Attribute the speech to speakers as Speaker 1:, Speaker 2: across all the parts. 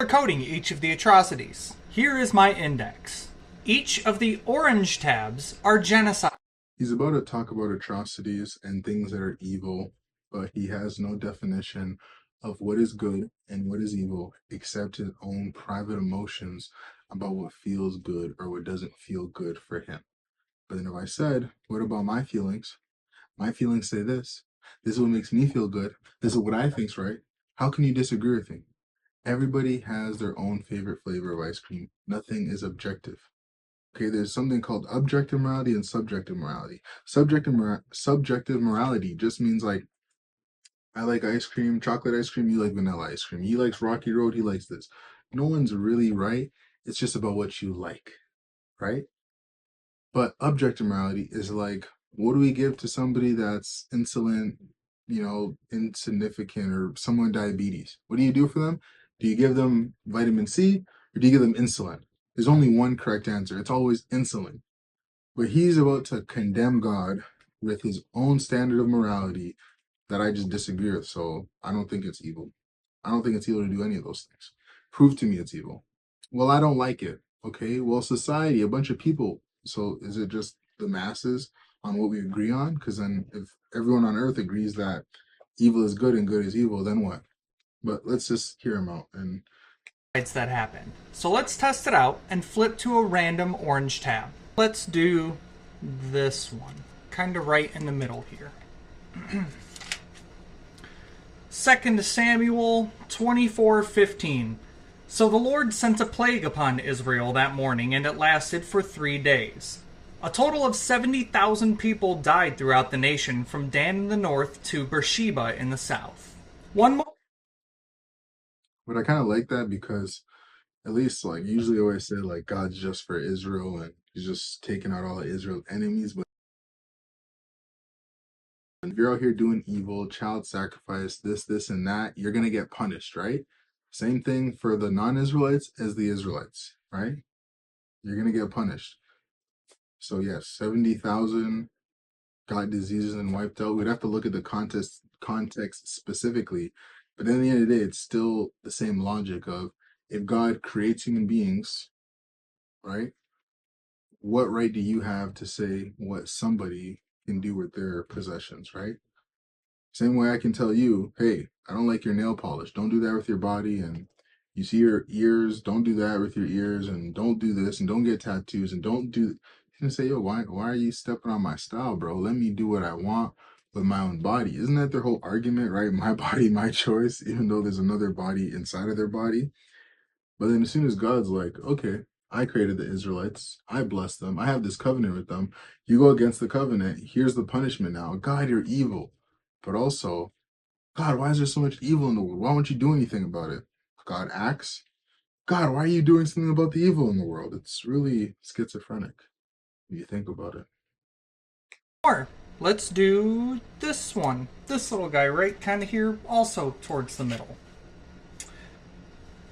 Speaker 1: coding each of the atrocities. Here is my index. Each of the orange tabs are genocide.
Speaker 2: He's about to talk about atrocities and things that are evil, but he has no definition of what is good and what is evil except his own private emotions about what feels good or what doesn't feel good for him. But then if I said, what about my feelings? My feelings say this. This is what makes me feel good. This is what I think's right. How can you disagree with me? Everybody has their own favorite flavor of ice cream. Nothing is objective. Okay, there's something called objective morality and subjective morality. Subjective morality just means like I like ice cream, chocolate ice cream, you like vanilla ice cream. He likes Rocky Road, he likes this. No one's really right. It's just about what you like, right? But objective morality is like, what do we give to somebody that's insulin, insignificant, or someone with diabetes? What do you do for them? Do you give them vitamin C or do you give them insulin? There's only one correct answer. It's always insulin. But he's about to condemn God with his own standard of morality that I just disagree with. So I don't think it's evil. I don't think it's evil to do any of those things. Prove to me it's evil. Well, I don't like it. Okay. Well, society, a bunch of people. So is it just the masses on what we agree on? Because then if everyone on earth agrees that evil is good and good is evil, then what? But let's just hear him out. And
Speaker 1: That happen. So let's test it out and flip to a random orange tab. Let's do this one, kind of right in the middle here. 2 Samuel 24:15. So the Lord sent a plague upon Israel that morning, and it lasted for 3 days. A total of 70,000 people died throughout the nation, from Dan in the north to Beersheba in the south. One more.
Speaker 2: but I kind of like that because at least like usually I always say like God's just for Israel and he's just taking out all of Israel's enemies. But if you're out here doing evil, child sacrifice, this, and that, you're gonna get punished, right? Same thing for the non-Israelites as the Israelites, right? You're gonna get punished. So yes, 70,000 got diseases and wiped out. We'd have to look at the context specifically, but at the end of the day, it's still the same logic of if God creates human beings, right? What right do you have to say what somebody can do with their possessions, right? Same way I can tell you, hey, I don't like your nail polish. Don't do that with your body. And you see your ears, don't do that with your ears. And don't do this. And don't get tattoos. And don't do. You can say, yo, why are you stepping on my style, bro? Let me do what I want with my own body. Isn't that their whole argument, right? My body, my choice, even though there's another body inside of their body. But then as soon as God's like, okay, I created the Israelites, I blessed them, I have this covenant with them. You go against the covenant, here's the punishment now. God, you're evil. But also, God, why is there so much evil in the world? Why won't you do anything about it? God acts. God, why are you doing something about the evil in the world? It's really schizophrenic if you think about it.
Speaker 1: More. Let's do this one. This little guy right kind of here, also towards the middle.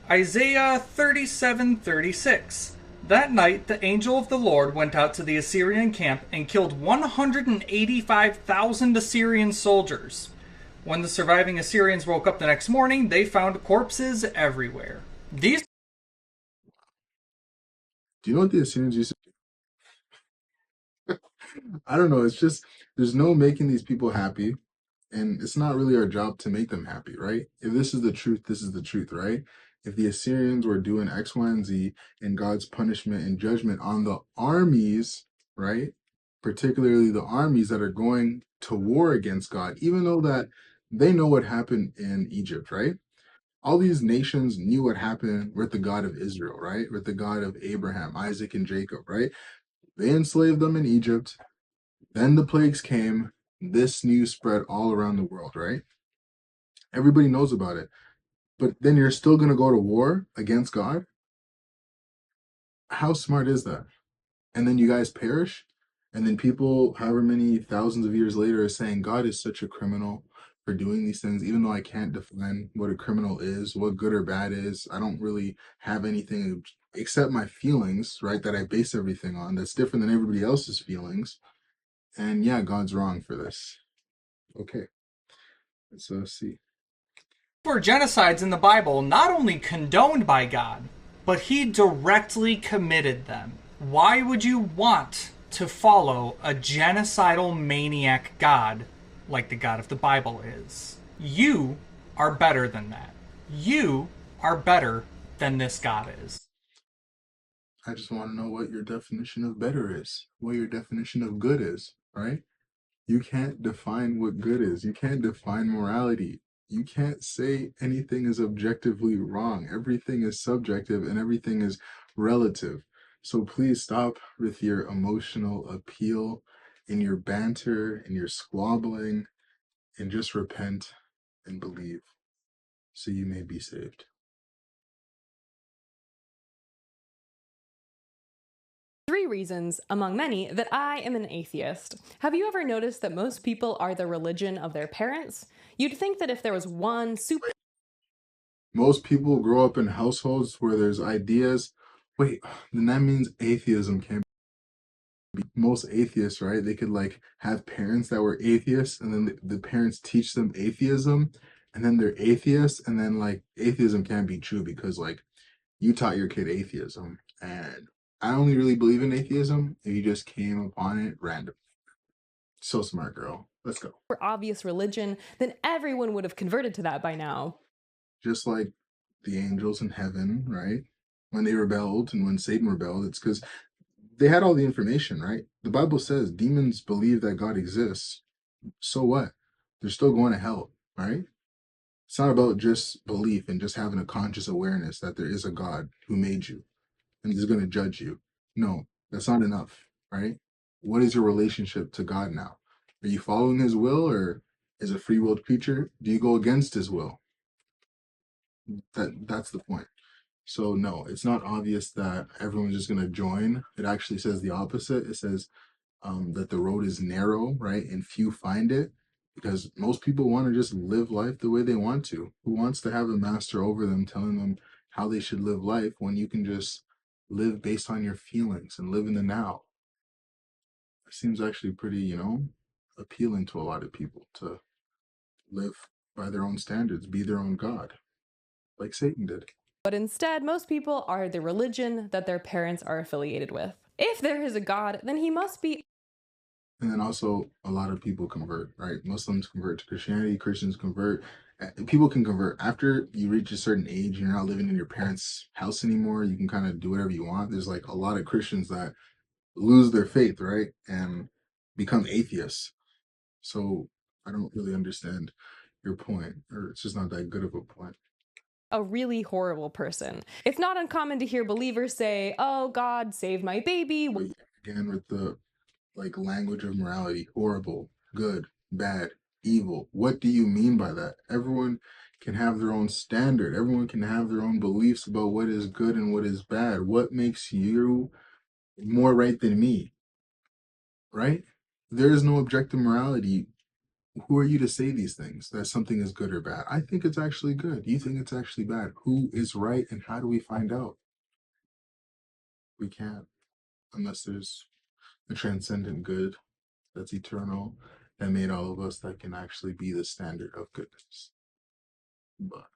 Speaker 1: Isaiah 37:36. That night the angel of the Lord went out to the Assyrian camp and killed 185,000 Assyrian soldiers. When the surviving Assyrians woke up the next morning, they found corpses everywhere. These
Speaker 2: Do you know what the Assyrians used to do? I don't know. It's just, there's no making these people happy. And it's not really our job to make them happy, right? If this is the truth, this is the truth, right? If the Assyrians were doing X, Y, and Z and God's punishment and judgment on the armies, right? Particularly the armies that are going to war against God, even though that they know what happened in Egypt, right? All these nations knew what happened with the God of Israel, right? With the God of Abraham, Isaac, and Jacob, right? They enslaved them in Egypt. Then the plagues came. This news spread all around the world, right? Everybody knows about it. But then you're still going to go to war against God? How smart is that? And then you guys perish? And then people, however many thousands of years later, are saying God is such a criminal for doing these things, even though I can't define what a criminal is, what good or bad is. I don't really have anything except my feelings, right? That I base everything on. That's different than everybody else's feelings. And yeah, God's wrong for this. Okay, let's see.
Speaker 1: Were genocides in the Bible not only condoned by God, but he directly committed them. Why would you want to follow a genocidal maniac God like the God of the Bible is? You are better than that. You are better than this God is.
Speaker 2: I just want to know what your definition of better is, what your definition of good is, right? You can't define what good is. You can't define morality. You can't say anything is objectively wrong. Everything is subjective and everything is relative. So please stop with your emotional appeal and your banter and your squabbling and just repent and believe so you may be saved.
Speaker 3: 3 reasons, among many, that I am an atheist. Have you ever noticed that most people are the religion of their parents? You'd think that if there was one super
Speaker 2: Most people grow up in households where there's ideas. Wait, then that means atheism can't be. Most atheists, right? They could like have parents that were atheists, and then the parents teach them atheism, and then they're atheists, and then like atheism can't be true because like you taught your kid atheism, and I only really believe in atheism if you just came upon it random. So smart, girl. Let's go.
Speaker 3: obvious religion, then everyone would have converted to that by now.
Speaker 2: Just like the angels in heaven, right? When they rebelled and when Satan rebelled, it's because they had all the information, right? The Bible says demons believe that God exists. So what? They're still going to hell, right? It's not about just belief and just having a conscious awareness that there is a God who made you and is going to judge you. No, that's not enough, right? What is your relationship to God now? Are you following his will, or as a free willed creature, do you go against his will? That's the point. So no, it's not obvious that everyone's just going to join. It actually says the opposite. It says that the road is narrow, right? And few find it because most people want to just live life the way they want to. Who wants to have a master over them telling them how they should live life when you can just live based on your feelings and live in the now? It seems actually pretty, appealing to a lot of people to live by their own standards, be their own God, like Satan did.
Speaker 3: But instead, most people are the religion that their parents are affiliated with. If there is a God, then he must be.
Speaker 2: And then also a lot of people convert, right? Muslims convert to Christianity, Christians convert. People can convert after you reach a certain age. You're not living in your parents' house anymore. You can kind of do whatever you want. There's like a lot of Christians that lose their faith, right? And become atheists. So I don't really understand your point, or it's just not that good of a point.
Speaker 3: A really horrible person. It's not uncommon to hear believers say, "Oh, God, save my baby."
Speaker 2: But again, with the like language of morality, horrible, good, bad, evil. What do you mean by that? Everyone can have their own standard. Everyone can have their own beliefs about what is good and what is bad. What makes you more right than me, right? There is no objective morality. Who are you to say these things, that something is good or bad? I think it's actually good. You think it's actually bad. Who is right and how do we find out? We can't unless there's a transcendent good that's eternal, that made all of us, that can actually be the standard of goodness. But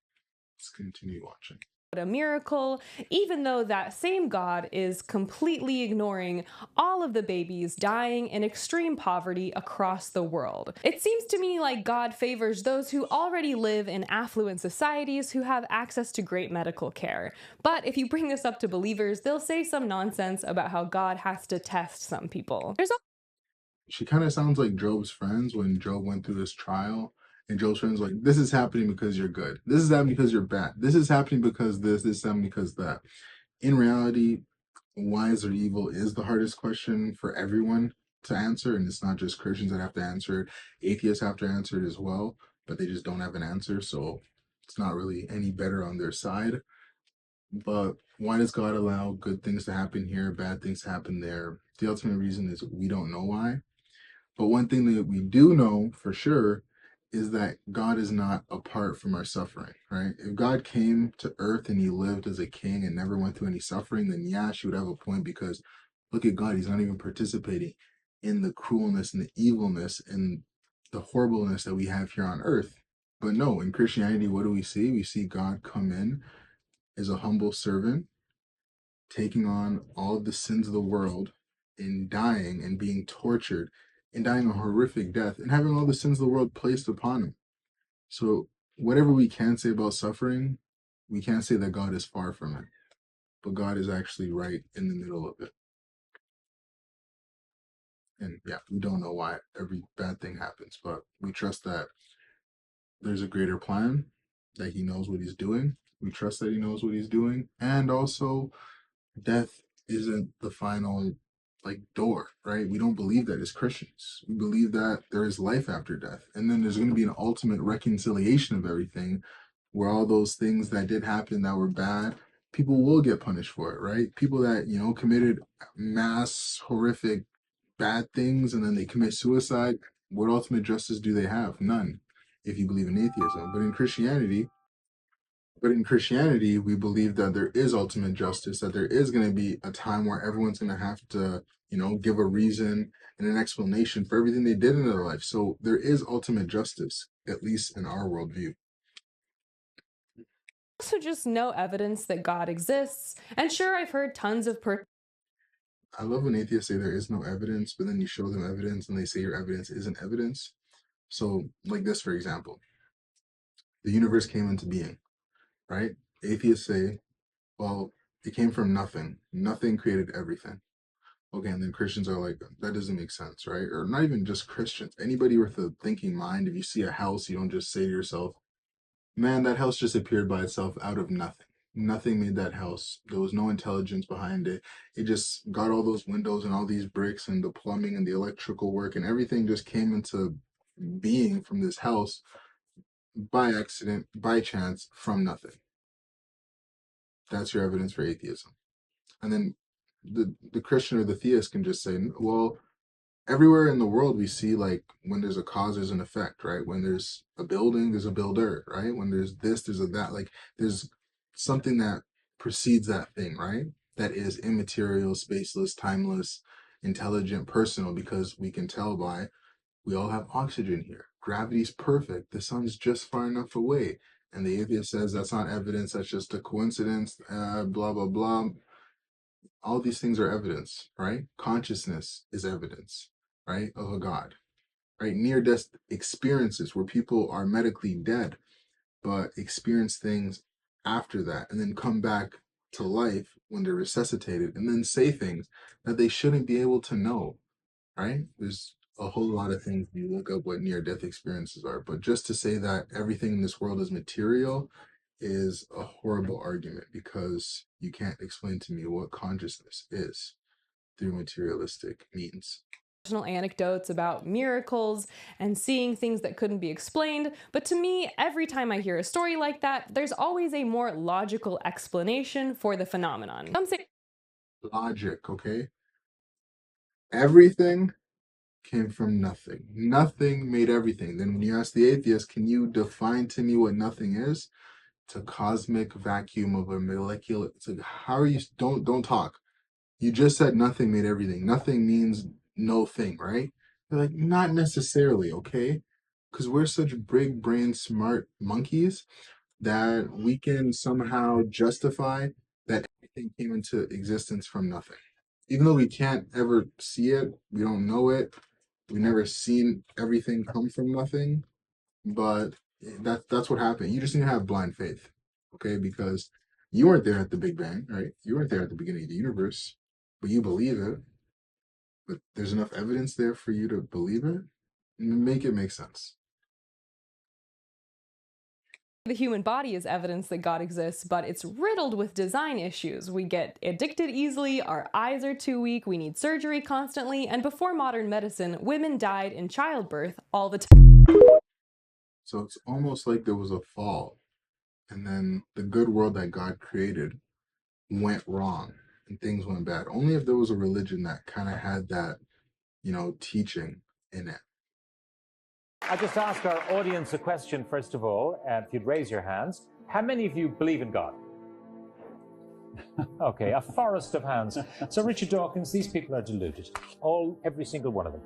Speaker 2: let's continue watching.
Speaker 3: A miracle, even though that same God is completely ignoring all of the babies dying in extreme poverty across the world. It seems to me like God favors those who already live in affluent societies who have access to great medical care. But if you bring this up to believers, they'll say some nonsense about how God has to test some people.
Speaker 2: She kind of sounds like Job's friends when Job went through his trial. And Job's friends were like, this is happening because you're good. This is happening because you're bad. This is happening because this is happening because that. In reality, wise or evil is the hardest question for everyone to answer. And it's not just Christians that have to answer it. Atheists have to answer it as well, but they just don't have an answer. So it's not really any better on their side. But why does God allow good things to happen here, bad things to happen there? The ultimate reason is we don't know why. But one thing that we do know for sure is that God is not apart from our suffering, right? If God came to earth and he lived as a king and never went through any suffering, then yeah, she would have a point because look at God, he's not even participating in the cruelness and the evilness and the horribleness that we have here on earth. But no, in Christianity, what do we see? We see God come in as a humble servant, taking on all of the sins of the world and dying and being tortured and dying a horrific death and having all the sins of the world placed upon him. So whatever we can say about suffering, we can't say that God is far from it, but God is actually right in the middle of it. And yeah, we don't know why every bad thing happens, but we trust that there's a greater plan, that he knows what he's doing. We trust that he knows what he's doing. And also, death isn't the final door, right? We don't believe that as Christians. We believe that there is life after death. And then there's going to be an ultimate reconciliation of everything, where all those things that did happen that were bad, people will get punished for it, right? People that, committed mass horrific bad things and then they commit suicide, what ultimate justice do they have? None, if you believe in atheism. But in Christianity, we believe that there is ultimate justice, that there is going to be a time where everyone's going to have to, give a reason and an explanation for everything they did in their life. So there is ultimate justice, at least in our worldview.
Speaker 3: Also, just no evidence that God exists. And sure, I've heard tons of
Speaker 2: I love when atheists say there is no evidence, but then you show them evidence and they say your evidence isn't evidence. So, like this, for example, the universe came into being, right? Atheists say, well, it came from nothing. Nothing created everything. Okay, and then Christians are like, that doesn't make sense, right? Or not even just Christians. Anybody with a thinking mind, if you see a house, you don't just say to yourself, man, that house just appeared by itself out of nothing. Nothing made that house. There was no intelligence behind it. It just got all those windows and all these bricks and the plumbing and the electrical work and everything just came into being from this house by accident, by chance, from nothing. That's your evidence for atheism. And then the Christian or the theist can just say, well, everywhere in the world we see when there's a cause, there's an effect, right? When there's a building, there's a builder, right? When there's this, there's a that. There's something that precedes that thing, right? That is immaterial, spaceless, timeless, intelligent, personal, because we can tell by we all have oxygen here. Gravity's perfect. The sun's just far enough away. And the atheist says that's not evidence, that's just a coincidence, blah, blah, blah. All these things are evidence, right? Consciousness is evidence, right, of a God, right? Near-death experiences where people are medically dead, but experience things after that and then come back to life when they're resuscitated and then say things that they shouldn't be able to know, right? There's a whole lot of things if you look up what near-death experiences are, but just to say that everything in this world is material is a horrible argument, because you can't explain to me what consciousness is through materialistic means.
Speaker 3: personal anecdotes about miracles and seeing things that couldn't be explained, but to me, every time I hear a story like that, there's always a more logical explanation for the phenomenon. Some say
Speaker 2: Logic, okay? Everything came from nothing. Nothing made everything. Then when you ask the atheist, can you define to me what nothing is? It's a cosmic vacuum of a molecular. It's like, how are you? Don't talk. You just said nothing made everything. Nothing means no thing, right? They're like, not necessarily, okay? Because we're such big brain smart monkeys that we can somehow justify that everything came into existence from nothing. Even though we can't ever see it, we don't know it, we've never seen everything come from nothing, but that's what happened. You just need to have blind faith, okay? Because you weren't there at the Big Bang, right? You weren't there at the beginning of the universe, but you believe it. But there's enough evidence there for you to believe it. Make it make sense.
Speaker 3: the human body is evidence that God exists, but it's riddled with design issues. We get addicted easily, our eyes are too weak, we need surgery constantly, and before modern medicine, women died in childbirth all the time.
Speaker 2: So it's almost like there was a fall, and then the good world that God created went wrong and things went bad. Only if there was a religion that kind of had that, teaching in it.
Speaker 4: I'll just ask our audience a question, first of all, if you'd raise your hands. How many of you believe in God? Okay, a forest of hands. So, Richard Dawkins, these people are deluded. Every single one of them.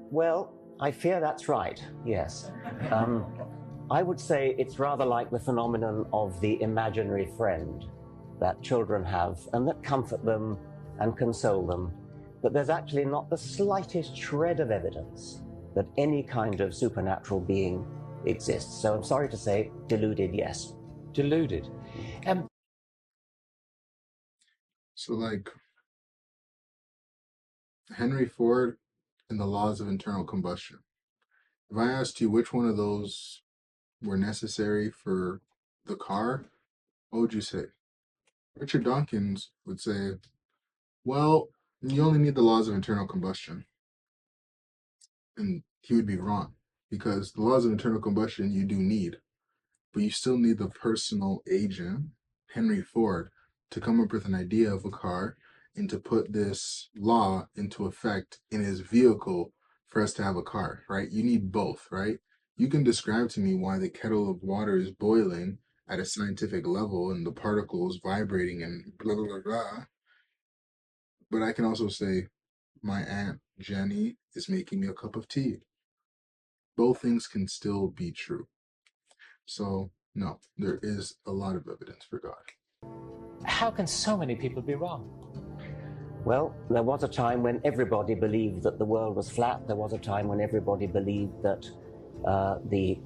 Speaker 5: Well, I fear that's right, yes. I would say it's rather like the phenomenon of the imaginary friend that children have and that comfort them and console them. But there's actually not the slightest shred of evidence that any kind of supernatural being exists. So I'm sorry to say, deluded, yes.
Speaker 4: Deluded.
Speaker 2: So, like Henry Ford and the laws of internal combustion. If I asked you which one of those were necessary for the car, what would you say? Richard Dawkins would say, well, you only need the laws of internal combustion. And he would be wrong, because the laws of internal combustion you do need, but you still need the personal agent, Henry Ford, to come up with an idea of a car and to put this law into effect in his vehicle for us to have a car, right? You need both, right? You can describe to me why the kettle of water is boiling at a scientific level and the particles vibrating and blah, blah, blah, blah. But I can also say, my Aunt Jenny is making me a cup of tea. Both things can still be true. So, no, there is a lot of evidence for God.
Speaker 4: How can so many people be wrong?
Speaker 5: Well, there was a time when everybody believed that the world was flat. There was a time when everybody believed that the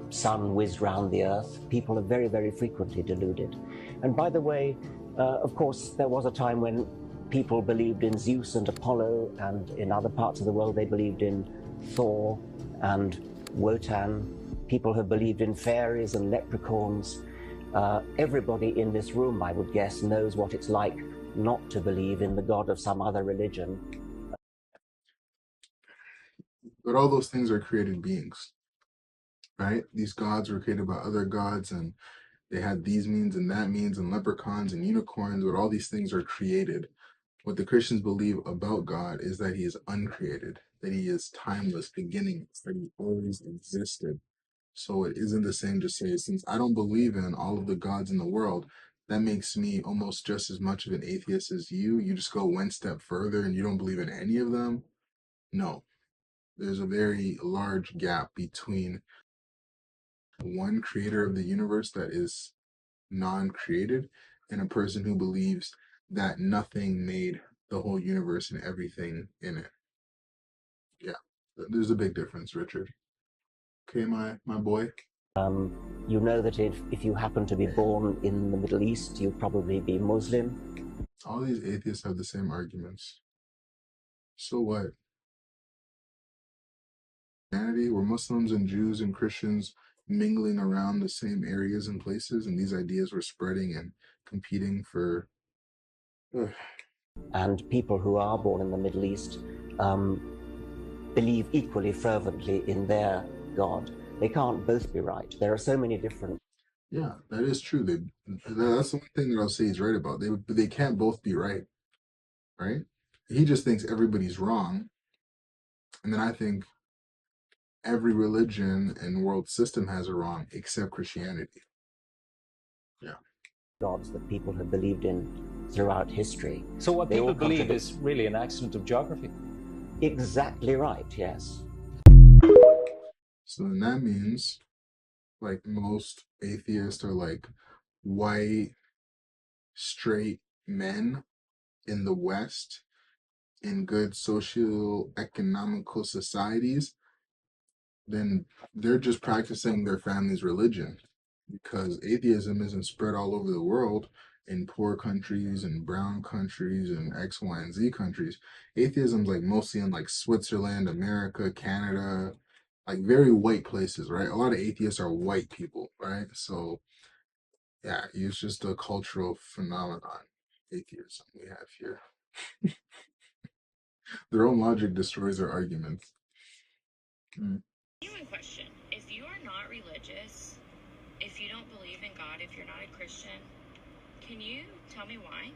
Speaker 5: sun whizzed round the earth. People are very, very frequently deluded. And by the way, of course, there was a time when people believed in Zeus and Apollo, and in other parts of the world they believed in Thor and Wotan. People have believed in fairies and leprechauns. Everybody in this room, I would guess, knows what it's like not to believe in the God of some other religion.
Speaker 2: But all those things are created beings, right? These gods were created by other gods, and they had these means and that means, and leprechauns and unicorns, but all these things are created. What the Christians believe about God is that he is uncreated, that he is timeless, beginningless, that he always existed. So it isn't the same to say, since I don't believe in all of the gods in the world, that makes me almost just as much of an atheist as you. You just go one step further and you don't believe in any of them. No, there's a very large gap between one creator of the universe that is non-created and a person who believes that nothing made the whole universe and everything in it. Yeah, there's a big difference, Richard. Okay, my boy.
Speaker 5: You know that if you happen to be born in the Middle East, you'd probably be Muslim.
Speaker 2: All these atheists have the same arguments. So what? Humanity, were Muslims and Jews and Christians mingling around the same areas and places, and these ideas were spreading and competing for.
Speaker 5: And people who are born in the Middle East believe equally fervently in their God. They can't both be right. There are so many different.
Speaker 2: Yeah, that is true. That's the one thing that I'll say he's right about. They can't both be right, right? He just thinks everybody's wrong, and then I think every religion and world system has it wrong except Christianity. Yeah.
Speaker 5: Gods that people have believed in throughout history.
Speaker 4: So what people believe is really an accident of geography.
Speaker 5: Exactly right, yes.
Speaker 2: So then that means, like, most atheists are like white, straight men in the West in good socio-economical societies, then they're just practicing their family's religion, because atheism isn't spread all over the world in poor countries and brown countries and X, Y, and Z countries. Atheism's like mostly in like Switzerland, America, Canada, like very white places, right? A lot of atheists are white people, right? So yeah, it's just a cultural phenomenon, atheism we have here. Their own logic destroys their arguments.
Speaker 6: Genuine question. If you are not religious, if you don't believe in God, if you're not a Christian, can you tell me why?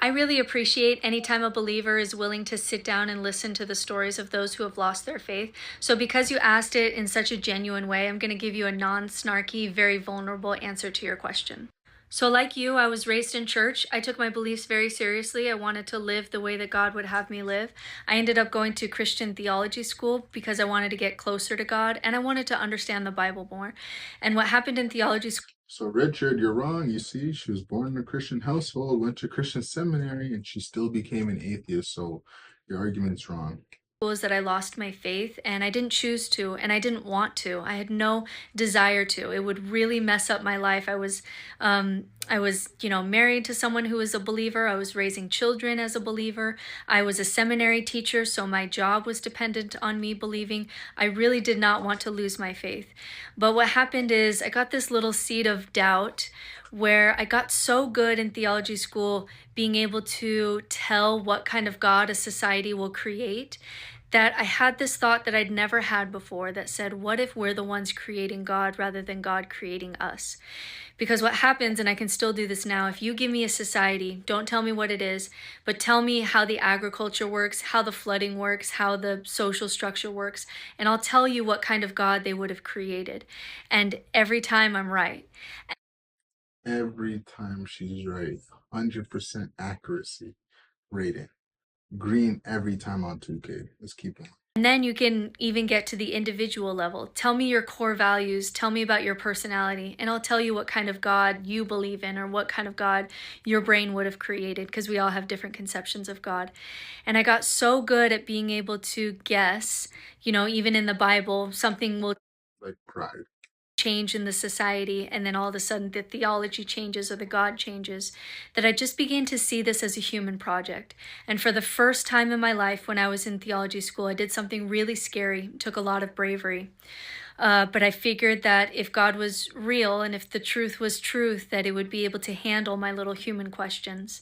Speaker 7: I really appreciate anytime a believer is willing to sit down and listen to the stories of those who have lost their faith. So because you asked it in such a genuine way, I'm going to give you a non-snarky, very vulnerable answer to your question. So, like you, I was raised in church. I took my beliefs very seriously. I wanted to live the way that God would have me live. I ended up going to Christian theology school because I wanted to get closer to God and I wanted to understand the Bible more. And what happened in theology school
Speaker 2: So, Richard, you're wrong. You see, she was born in a Christian household, went to Christian seminary, and she still became an atheist. So, your argument's wrong.
Speaker 7: is that I lost my faith and I didn't choose to and I didn't want to. I had no desire to. It would really mess up my life. I was married to someone who was a believer. I was raising children as a believer. I was a seminary teacher, so my job was dependent on me believing. I really did not want to lose my faith. But what happened is I got this little seed of doubt where I got so good in theology school being able to tell what kind of God a society will create that I had this thought that I'd never had before that said, what if we're the ones creating God rather than God creating us? Because what happens, and I can still do this now, if you give me a society, don't tell me what it is, but tell me how the agriculture works, how the flooding works, how the social structure works, and I'll tell you what kind of God they would have created. And every time I'm right.
Speaker 2: Every time she's right. 100% accuracy rating. Green every time on 2K. Let's keep going.
Speaker 7: And then you can even get to the individual level. Tell me your core values. Tell me about your personality. And I'll tell you what kind of God you believe in or what kind of God your brain would have created, because we all have different conceptions of God. And I got so good at being able to guess, even in the Bible, something will
Speaker 2: Like pride.
Speaker 7: change in the society, and then all of a sudden the theology changes or the God changes, that I just began to see this as a human project. And for the first time in my life, when I was in theology school, I did something really scary. It took a lot of bravery. But I figured that if God was real and if the truth was truth, that it would be able to handle my little human questions.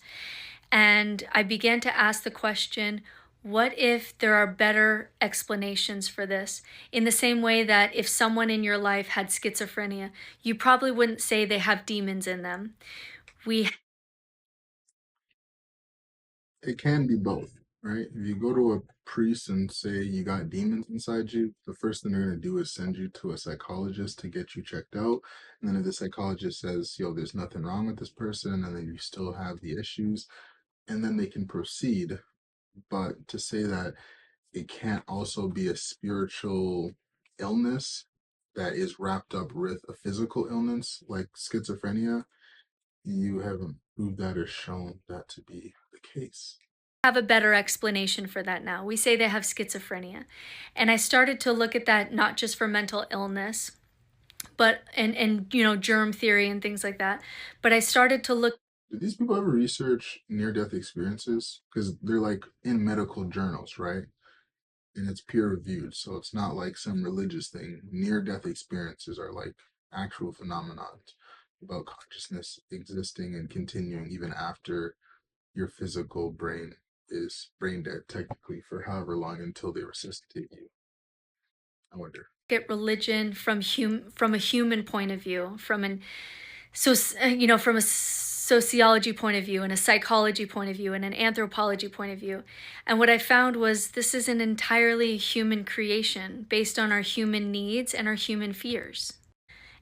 Speaker 7: And I began to ask the question, what if there are better explanations for this? In the same way that if someone in your life had schizophrenia, you probably wouldn't say they have demons in them.
Speaker 2: It can be both, right? If you go to a priest and say you got demons inside you, the first thing they're going to do is send you to a psychologist to get you checked out. And then if the psychologist says, yo, there's nothing wrong with this person, and then you still have the issues, and then they can proceed. But to say that it can't also be a spiritual illness that is wrapped up with a physical illness like schizophrenia, you haven't proved that or shown that to be the case.
Speaker 7: Have a better explanation for that now. We say they have schizophrenia. And I started to look at that not just for mental illness, but and germ theory and things like that. But I started to look.
Speaker 2: Did these people ever research near-death experiences? Because they're like in medical journals, right? And it's peer-reviewed, so it's not like some religious thing. Near-death experiences are like actual phenomenon about consciousness existing and continuing even after your physical brain is brain dead, technically, for however long until they resuscitate you. I wonder.
Speaker 7: At religion from a human point of view, from a sociology point of view and a psychology point of view and an anthropology point of view. And what I found was this is an entirely human creation based on our human needs and our human fears.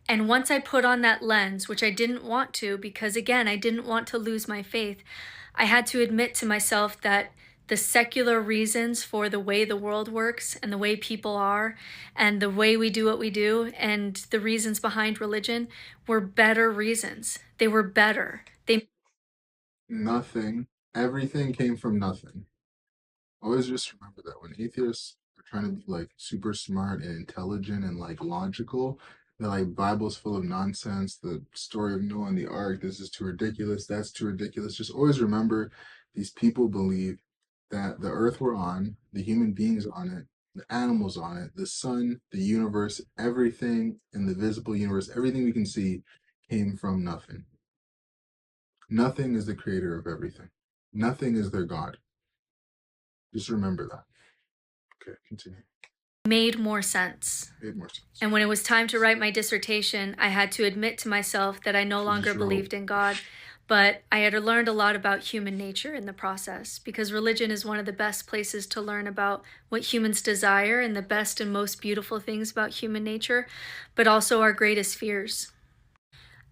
Speaker 7: And once I put on that lens, which I didn't want to, because again, I didn't want to lose my faith, I had to admit to myself that the secular reasons for the way the world works and the way people are and the way we do what we do and the reasons behind religion were better reasons. They were better.
Speaker 2: Nothing. Everything came from nothing. Always just remember that when atheists are trying to be like super smart and intelligent and like logical, they're like Bible's full of nonsense. The story of Noah and the ark, this is too ridiculous, that's too ridiculous. Just always remember these people believe that the earth we're on, the human beings on it, the animals on it, the sun, the universe, everything in the visible universe, everything we can see came from nothing. Nothing is the creator of everything. Nothing is their God. Just remember that. Okay, continue.
Speaker 7: Made more sense.
Speaker 2: Made more sense.
Speaker 7: And when it was time to write my dissertation, I had to admit to myself that I no longer believed in God, but I had learned a lot about human nature in the process, because religion is one of the best places to learn about what humans desire and the best and most beautiful things about human nature, but also our greatest fears.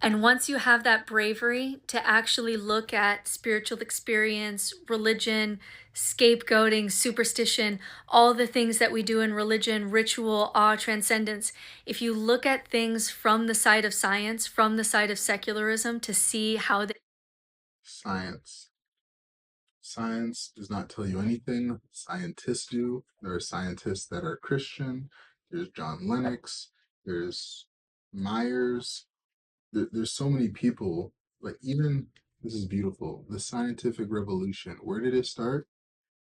Speaker 7: And once you have that bravery to actually look at spiritual experience, religion, scapegoating, superstition, all the things that we do in religion, ritual, awe, transcendence, if you look at things from the side of science, from the side of secularism, to see how they
Speaker 2: Science. Science does not tell you anything. Scientists do. There are scientists that are Christian. There's John Lennox. There's Myers. There's so many people. Like, even, this is beautiful. The scientific revolution. Where did it start?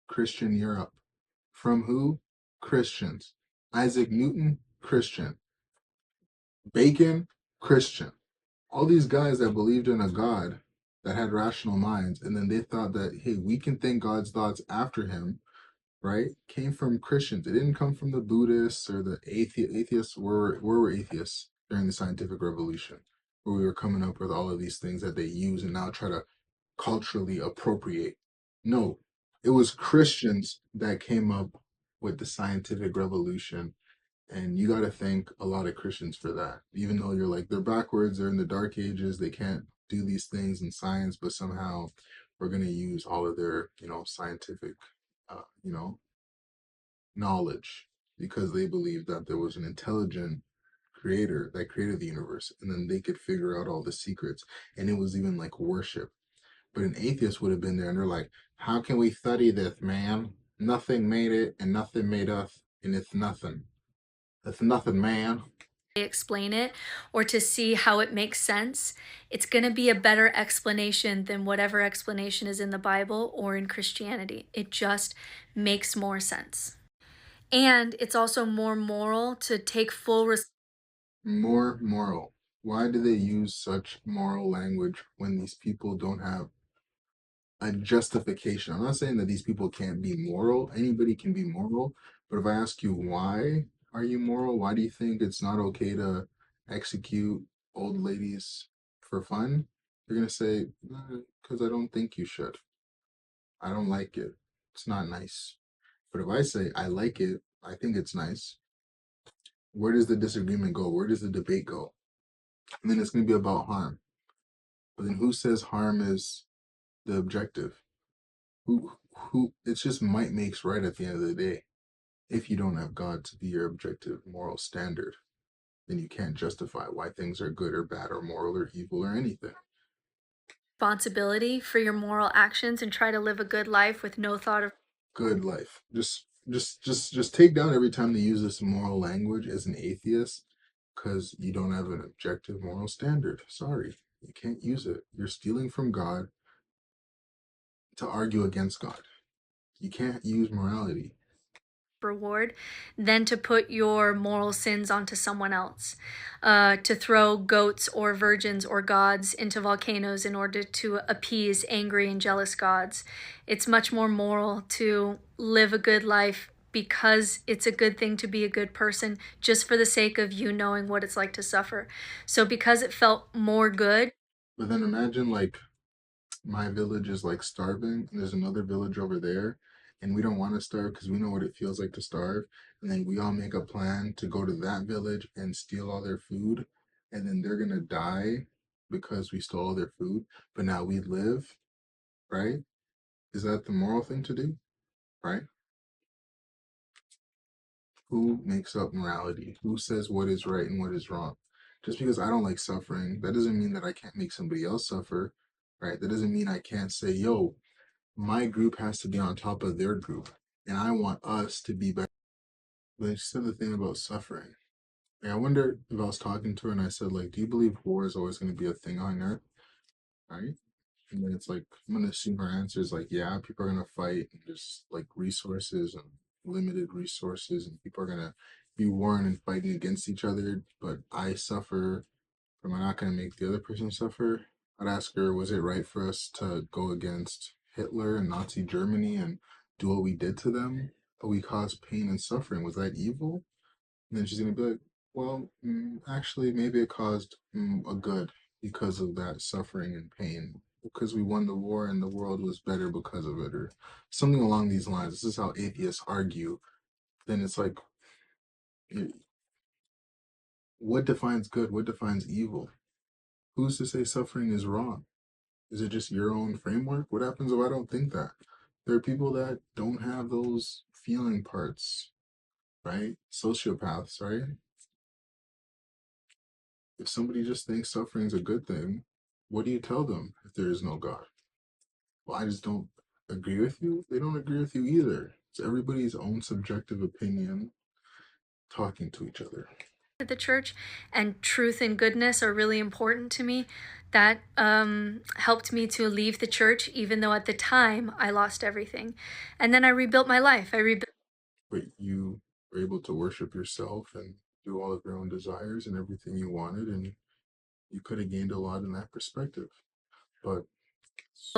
Speaker 2: Christian Europe. From who? Christians. Isaac Newton, Christian. Bacon, Christian. All these guys that believed in a God that had rational minds, and then they thought that, hey, we can think God's thoughts after him, right? Came from Christians. It didn't come from the Buddhists or the atheists. Were atheists during the scientific revolution, where we were coming up with all of these things that they use and now try to culturally appropriate. No, it was Christians that came up with the scientific revolution, and you got to thank a lot of Christians for that. Even though you're like, they're backwards, they're in the dark ages, they can't do these things in science, but somehow we're going to use all of their, scientific, you know, knowledge, because they believed that there was an intelligent creator that created the universe, and then they could figure out all the secrets. And it was even like worship. But an atheist would have been there and they're like, how can we study this, man? Nothing made it and nothing made us, and it's nothing. It's nothing, man.
Speaker 7: explain it, or to see how it makes sense, it's going to be a better explanation than whatever explanation is in the Bible or in Christianity. It just makes more sense. And it's also more moral to take full
Speaker 2: More moral. Why do they use such moral language when these people don't have a justification? I'm not saying that these people can't be moral. Anybody can be moral. But if I ask you, why are you moral? Why do you think it's not okay to execute old ladies for fun? You're going to say, because I don't think you should. I don't like it. It's not nice. But if I say, I like it, I think it's nice, where does the disagreement go? Where does the debate go? And then it's going to be about harm. But then who says harm is the objective? Who it's just might makes right at the end of the day. If you don't have God to be your objective moral standard, then you can't justify why things are good or bad or moral or evil or anything.
Speaker 7: responsibility for your moral actions and try to live a good life with no thought of
Speaker 2: Good life. Just take down every time they use this moral language as an atheist, because you don't have an objective moral standard. Sorry, you can't use it. You're stealing from God to argue against God. You can't use morality.
Speaker 7: reward than to put your moral sins onto someone else, to throw goats or virgins or gods into volcanoes in order to appease angry and jealous gods. It's much more moral to live a good life because it's a good thing to be a good person, just for the sake of you knowing what it's like to suffer. So because it felt more good.
Speaker 2: But then imagine, like, my village is like starving and there's another village over there, and we don't want to starve because we know what it feels like to starve, and then we all make a plan to go to that village and steal all their food, and then they're gonna die because we stole all their food, but now we live, right? Is that the moral thing to do? Right? Who makes up morality? Who says what is right and what is wrong? Just because I don't like suffering, that doesn't mean that I can't make somebody else suffer, right? That doesn't mean I can't say, yo, my group has to be on top of their group, and I want us to be better. But she said the thing about suffering. Like, I wonder if I was talking to her and I said, like, do you believe war is always going to be a thing on Earth? Right? And then it's like, I'm going to assume her answer is like, yeah, people are going to fight, and there's like resources and limited resources, and people are going to be warring and fighting against each other, but I suffer. Am I not going to make the other person suffer? I'd ask her, was it right for us to go against Hitler and Nazi Germany and do what we did to them? But we caused pain and suffering. Was that evil? And then she's going to be like, well, actually, maybe it caused a good because of that suffering and pain. Because we won the war and the world was better because of it, or something along these lines. This is how atheists argue. Then it's like, what defines good? What defines evil? Who's to say suffering is wrong? Is it just your own framework? What happens if I don't think that? There are people that don't have those feeling parts, right? Sociopaths, right? If somebody just thinks suffering's a good thing, what do you tell them if there is no God? Well, I just don't agree with you. They don't agree with you either. It's everybody's own subjective opinion talking to each other.
Speaker 7: The church and truth and goodness are really important to me. That helped me to leave the church, even though at the time I lost everything. And then I rebuilt my life.
Speaker 2: But you were able to worship yourself and do all of your own desires and everything you wanted, and you could have gained a lot in that perspective. But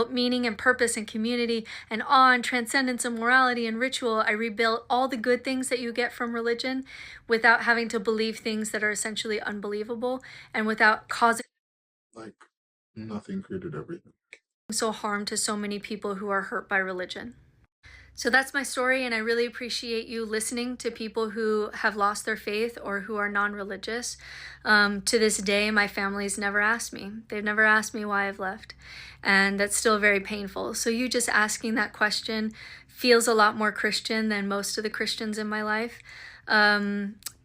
Speaker 7: meaning and purpose and community and awe and transcendence and morality and ritual. I rebuilt all the good things that you get from religion without having to believe things that are essentially unbelievable and without causing
Speaker 2: like nothing created everything.
Speaker 7: so harm to so many people who are hurt by religion. So that's my story, and I really appreciate you listening to people who have lost their faith or who are non-religious. To this day, my family's never asked me. They've never asked me why I've left, and that's still very painful. So you just asking that question feels a lot more Christian than most of the Christians in my life.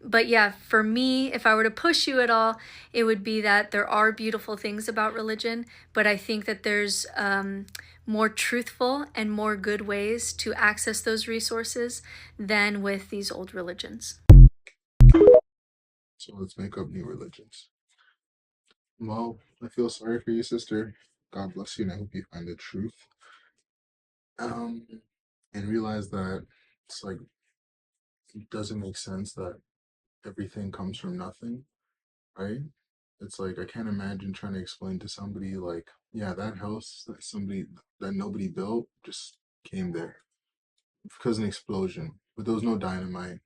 Speaker 7: But yeah, for me, if I were to push you at all, it would be that there are beautiful things about religion, but I think that there's more truthful and more good ways to access those resources than with these old religions.
Speaker 2: So let's make up new religions. Well, I feel sorry for you, sister. God bless you, and I hope you find the truth. And realize that it's like, it doesn't make sense that everything comes from nothing, right? It's like, I can't imagine trying to explain to somebody like, yeah, that house that nobody built just came there because of an explosion, but there was no dynamite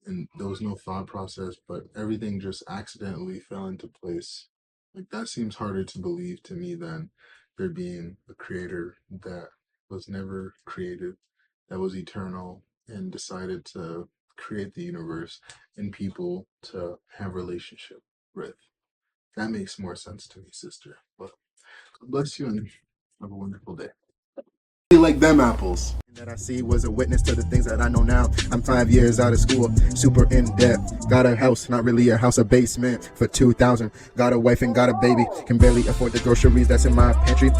Speaker 2: and there was no thought process, but everything just accidentally fell into place. Like, that seems harder to believe to me than there being a creator that was never created, that was eternal and decided to create the universe and people to have relationship with. That makes more sense to me, sister. Well, God bless you and have a wonderful day. Like them apples.
Speaker 8: That I see was a witness to the things that I know now. I'm 5 years out of school, super in debt. Got a house, not really a house, a basement for $2,000. Got a wife and got a baby, can barely afford the groceries that's in my pantry.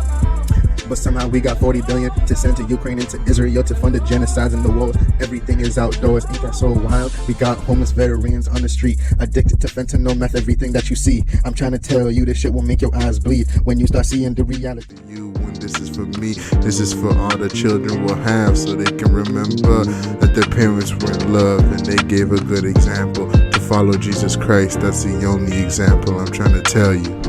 Speaker 8: But somehow we got 40 billion to send to Ukraine and to Israel to fund the genocides in the wars. Everything is outdoors, ain't that so wild? We got homeless veterans on the street, addicted to fentanyl, meth, everything that you see. I'm trying to tell you, this shit will make your eyes bleed when you start seeing the reality.
Speaker 2: When this is for me, this is for all the children will have, so they can remember that their parents were in love and they gave a good example to follow Jesus Christ. That's the only example I'm trying to tell you.